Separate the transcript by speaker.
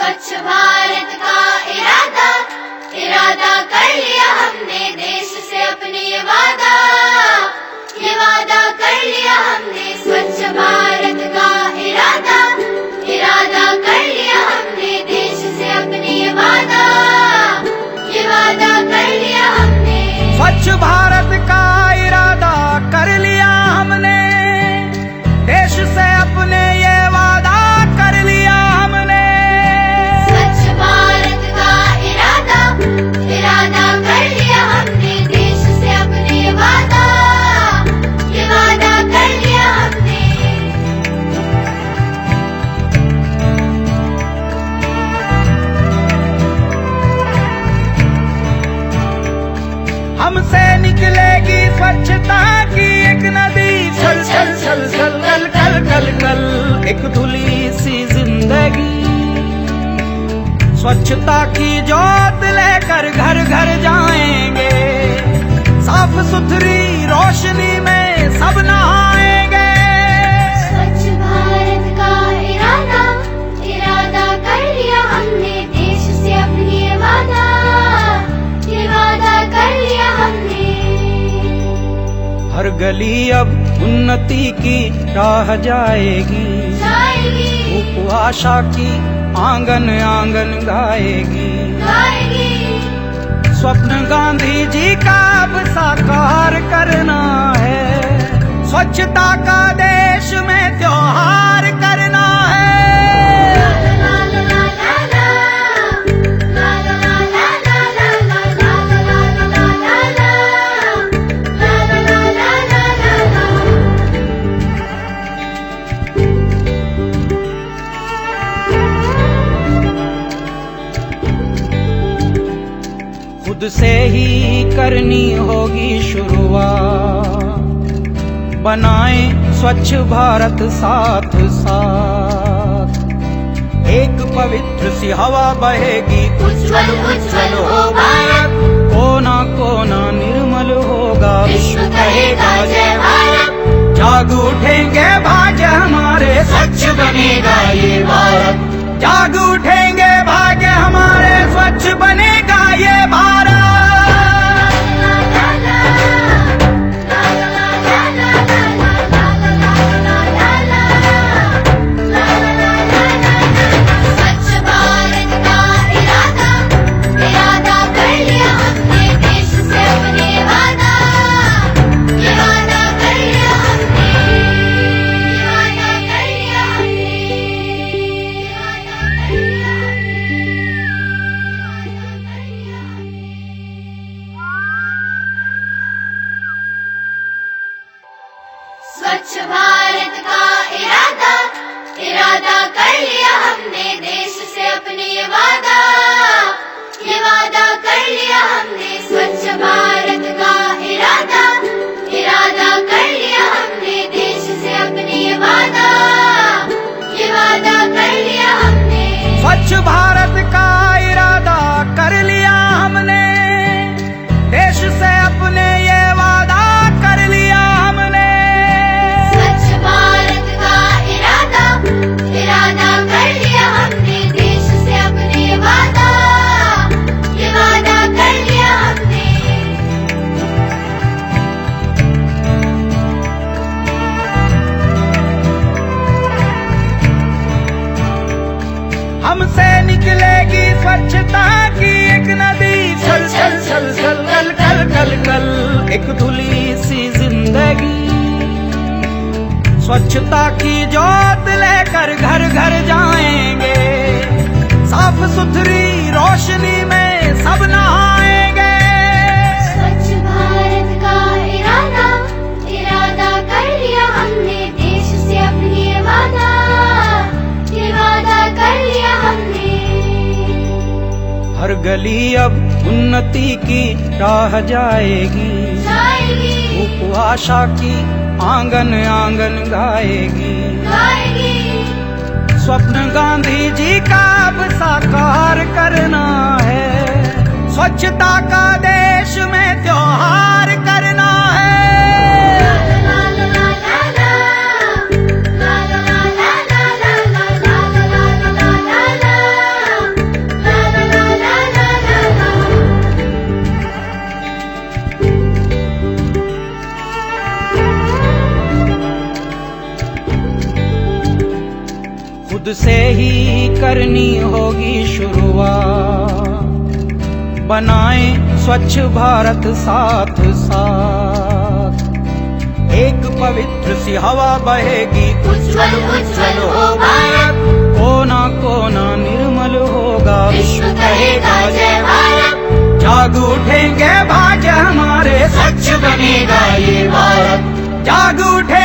Speaker 1: स्वच्छ भारत का इरादा इरादा कर लिया हमने, देश से अपने ये वादा कर लिया हमने। स्वच्छ भारत का इरादा इरादा कर लिया हमने, देश से अपने ये वादा कर लिया हमने।
Speaker 2: स्वच्छ भारत का इरादा कर लिया हमने, देश से अपने ये वादा कर लिया हमने।
Speaker 1: स्वच्छ भारत का इरादा इरादा कर लिया हमने, देश से अपने ये वादा कर लिया हमने।
Speaker 2: हमसे निकलेगी स्वच्छता की एक नदी, छल छल छल छल कल कल कल कल एक धुली सी जिंदगी। स्वच्छता की जोत लेकर घर घर जाएंगे, साफ सुथरी रोशनी में सब नहाएंगे।
Speaker 1: स्वच्छ भारत का इरादा इरादा कर लिया हमने, देश से अपनी ये वादा कर लिया हमने।
Speaker 2: हर गली अब उन्नति की राह जाएगी, धूप आशा की आंगन आंगन गाएगी। स्वप्न गांधी जी का अब साकार करना है, स्वच्छता का देश में त्योहार करना है। खुद से ही करनी होगी शुरुआत, बनाएं स्वच्छ भारत साथ साथ। एक पवित्र सी हवा बहेगी,
Speaker 1: उज्जवल उज्जवल हो भारत।
Speaker 2: कोना कोना निर्मल होगा,
Speaker 1: विश्व कहेगा जय भारत।
Speaker 2: जाग उठेंगे भाग्य हमारे, स्वच्छ बनेगा ये भारत। जाग उठेंगे भाग्य हमारे, स्वच्छ बनेगा ये भारत।
Speaker 1: स्वच्छ भारत का इरादा इरादा कर लिया हमने, देश से अपने ये वादा कर लिया हमने। स्वच्छ भारत का इरादा इरादा कर लिया हमने, देश से अपने ये वादा कर लिया हमने।
Speaker 2: स्वच्छ भारत का इरादा कर लिया हमने, देश से अपने ये वादा कर लिया हमने।
Speaker 1: स्वच्छ भारत का इरादा इरादा कर लिया हमने, देश से अपने ये वादा कर लिया हमने।
Speaker 2: हमसे निकलेगी स्वच्छता की एक नदी, छल छल छल छल कल कल कल कल एक धुली सी जिंदगी। स्वच्छता की जोत लेकर घर घर जाएंगे, साफ सुथरी रोशनी में सब नहाएंगे।
Speaker 1: स्वच्छ भारत का इरादा इरादा कर लिया हमने, देश से अपनी ये वादा कर लिया हमने।
Speaker 2: हर गली अब उन्नति की राह जाएगी, धूप आशा की आंगन आंगन गाएगी। स्वप्न गांधी जी का अब साकार करना है, स्वच्छता का देश में त्योहार करना है। खुद से ही करनी होगी शुरुआत। बनाएं स्वच्छ भारत साथ साथ, एक पवित्र सी हवा बहेगी,
Speaker 1: उज्ज्वल उज्ज्वल हो भारत,
Speaker 2: कोना कोना निर्मल होगा,
Speaker 1: विश्व कहेगा जय भारत।
Speaker 2: जाग उठेंगे भाग्य हमारे,
Speaker 1: स्वच्छ बनेगा ये भारत,
Speaker 2: जाग उठे